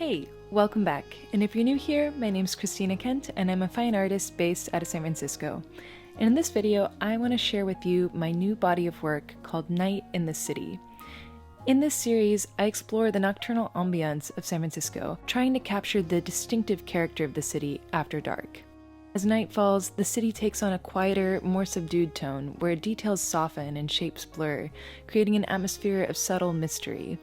Hey, welcome back. And if you're new here, my name's Christina Kent, and I'm a fine artist based out of San Francisco. And in this video, I want to share with you my new body of work called Night in the City. In this series, I explore the nocturnal ambiance of San Francisco, trying to capture the distinctive character of the city after dark. As night falls, the city takes on a quieter, more subdued tone, where details soften and shapes blur, creating an atmosphere of subtle mystery.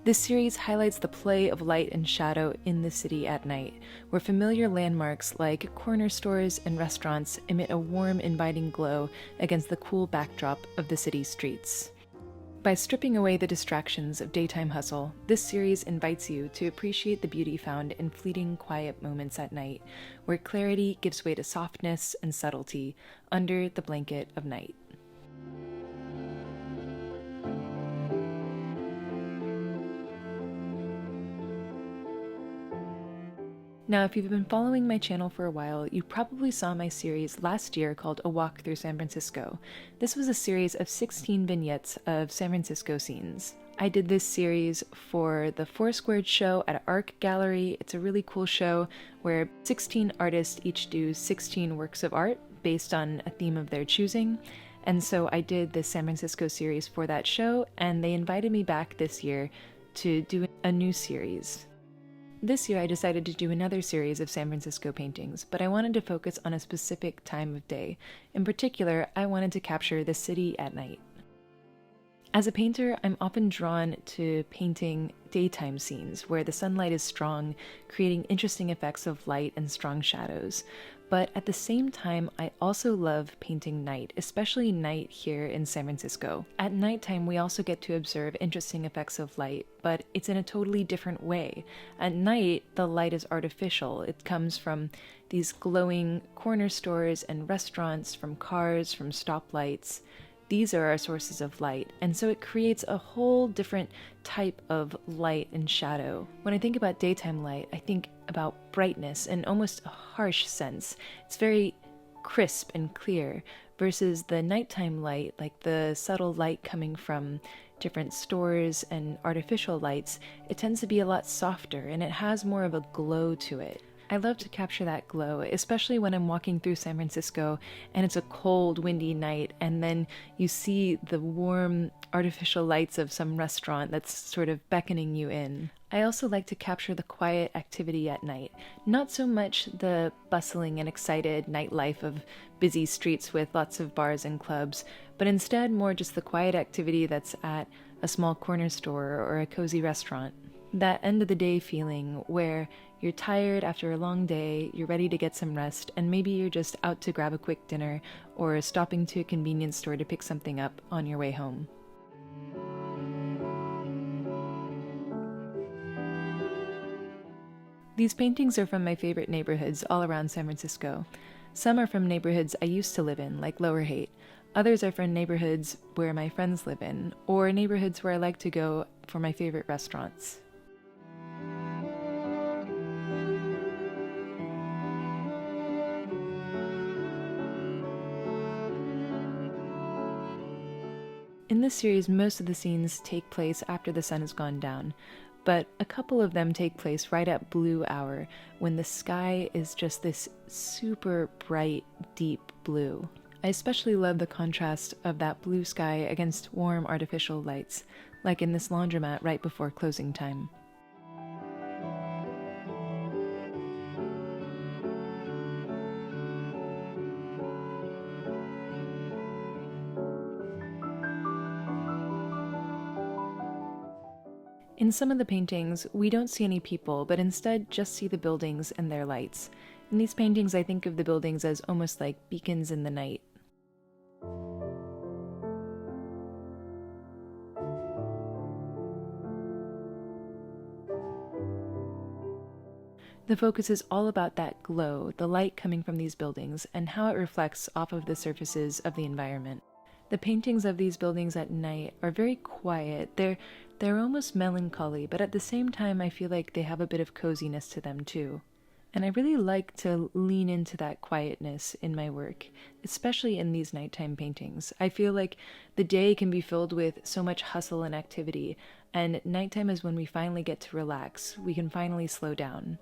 This series highlights the play of light and shadow in the city at night, where familiar landmarks like corner stores and restaurants emit a warm, inviting glow against the cool backdrop of the city's streets. By stripping away the distractions of daytime hustle, this series invites you to appreciate the beauty found in fleeting, quiet moments at night, where clarity gives way to softness and subtlety under the blanket of night. Now, if you've been following my channel for a while, you probably saw my series last year called A Walk Through San Francisco. This was a series of 16 vignettes of San Francisco scenes. I did this series for the Four Squared show at Arc Gallery. It's a really cool show where 16 artists each do 16 works of art based on a theme of their choosing. And so I did the San Francisco series for that show, and they invited me back this year to do a new series. This year I decided to do another series of San Francisco paintings, but I wanted to focus on a specific time of day. In particular, I wanted to capture the city at night. As a painter, I'm often drawn to painting daytime scenes where the sunlight is strong, creating interesting effects of light and strong shadows. But at the same time, I also love painting night, especially night here in San Francisco. At nighttime, we also get to observe interesting effects of light, but it's in a totally different way. At night, the light is artificial. It comes from these glowing corner stores and restaurants, from cars, from stoplights. These are our sources of light, and so it creates a whole different type of light and shadow. When I think about daytime light, I think about brightness and almost a harsh sense. It's very crisp and clear, versus the nighttime light, like the subtle light coming from different stores and artificial lights. It tends to be a lot softer, and it has more of a glow to it. I love to capture that glow, especially when I'm walking through San Francisco and it's a cold, windy night, and then you see the warm, artificial lights of some restaurant that's sort of beckoning you in. I also like to capture the quiet activity at night, not so much the bustling and excited nightlife of busy streets with lots of bars and clubs, but instead more just the quiet activity that's at a small corner store or a cozy restaurant. That end of the day feeling where you're tired after a long day, you're ready to get some rest, and maybe you're just out to grab a quick dinner or stopping to a convenience store to pick something up on your way home. These paintings are from my favorite neighborhoods all around San Francisco. Some are from neighborhoods I used to live in, like Lower Haight. Others are from neighborhoods where my friends live in, or neighborhoods where I like to go for my favorite restaurants. In this series, most of the scenes take place after the sun has gone down, but a couple of them take place right at blue hour, when the sky is just this super bright, deep blue. I especially love the contrast of that blue sky against warm artificial lights, like in this laundromat right before closing time. In some of the paintings, we don't see any people, but instead just see the buildings and their lights. In these paintings, I think of the buildings as almost like beacons in the night. The focus is all about that glow, the light coming from these buildings, and how it reflects off of the surfaces of the environment. The paintings of these buildings at night are very quiet. They're almost melancholy, but at the same time I feel like they have a bit of coziness to them too. And I really like to lean into that quietness in my work, especially in these nighttime paintings. I feel like the day can be filled with so much hustle and activity, and nighttime is when we finally get to relax. We can finally slow down.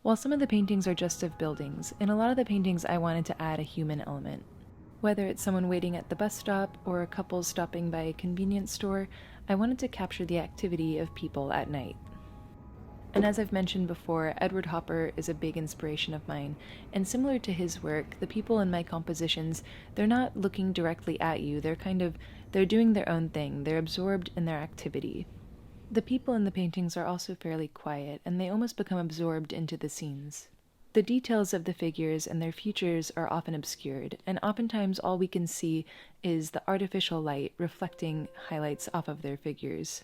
While some of the paintings are just of buildings, in a lot of the paintings I wanted to add a human element. Whether it's someone waiting at the bus stop or a couple stopping by a convenience store, I wanted to capture the activity of people at night. And as I've mentioned before, Edward Hopper is a big inspiration of mine, and similar to his work, the people in my compositions, they're not looking directly at you, they're doing their own thing, they're absorbed in their activity. The people in the paintings are also fairly quiet, and they almost become absorbed into the scenes. The details of the figures and their features are often obscured, and oftentimes all we can see is the artificial light reflecting highlights off of their figures.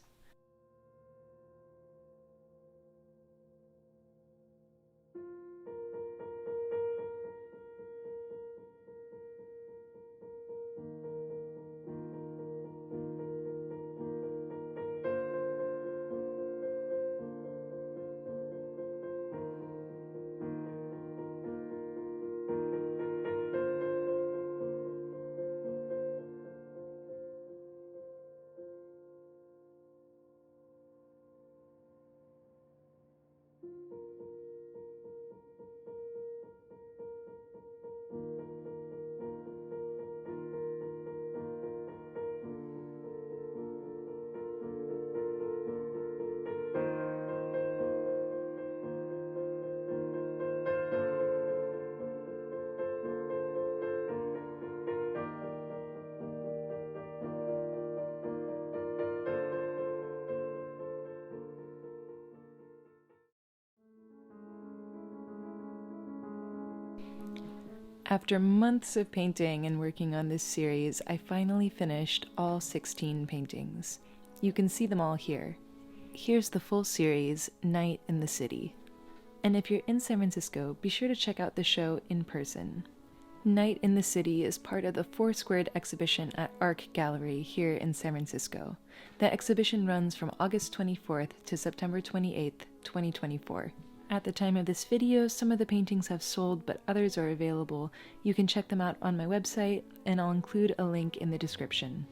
After months of painting and working on this series, I finally finished all 16 paintings. You can see them all here. Here's the full series, Night in the City. And if you're in San Francisco, be sure to check out the show in person. Night in the City is part of the Four Squared exhibition at Arc Gallery here in San Francisco. The exhibition runs from August 24th to September 28th, 2024. At the time of this video, some of the paintings have sold, but others are available. You can check them out on my website, and I'll include a link in the description.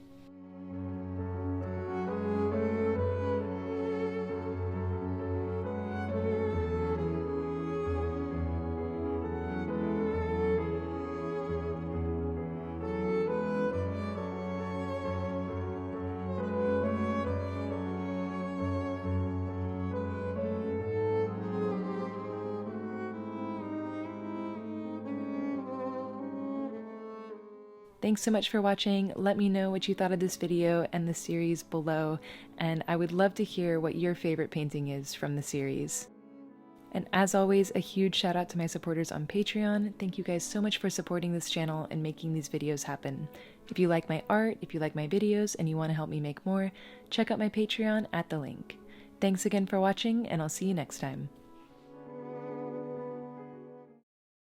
Thanks so much for watching. Let me know what you thought of this video and the series below, and I would love to hear what your favorite painting is from the series. And as always, a huge shout out to my supporters on Patreon. Thank you guys so much for supporting this channel and making these videos happen. If you like my art, if you like my videos, and you want to help me make more, check out my Patreon at the link. Thanks again for watching, and I'll see you next time.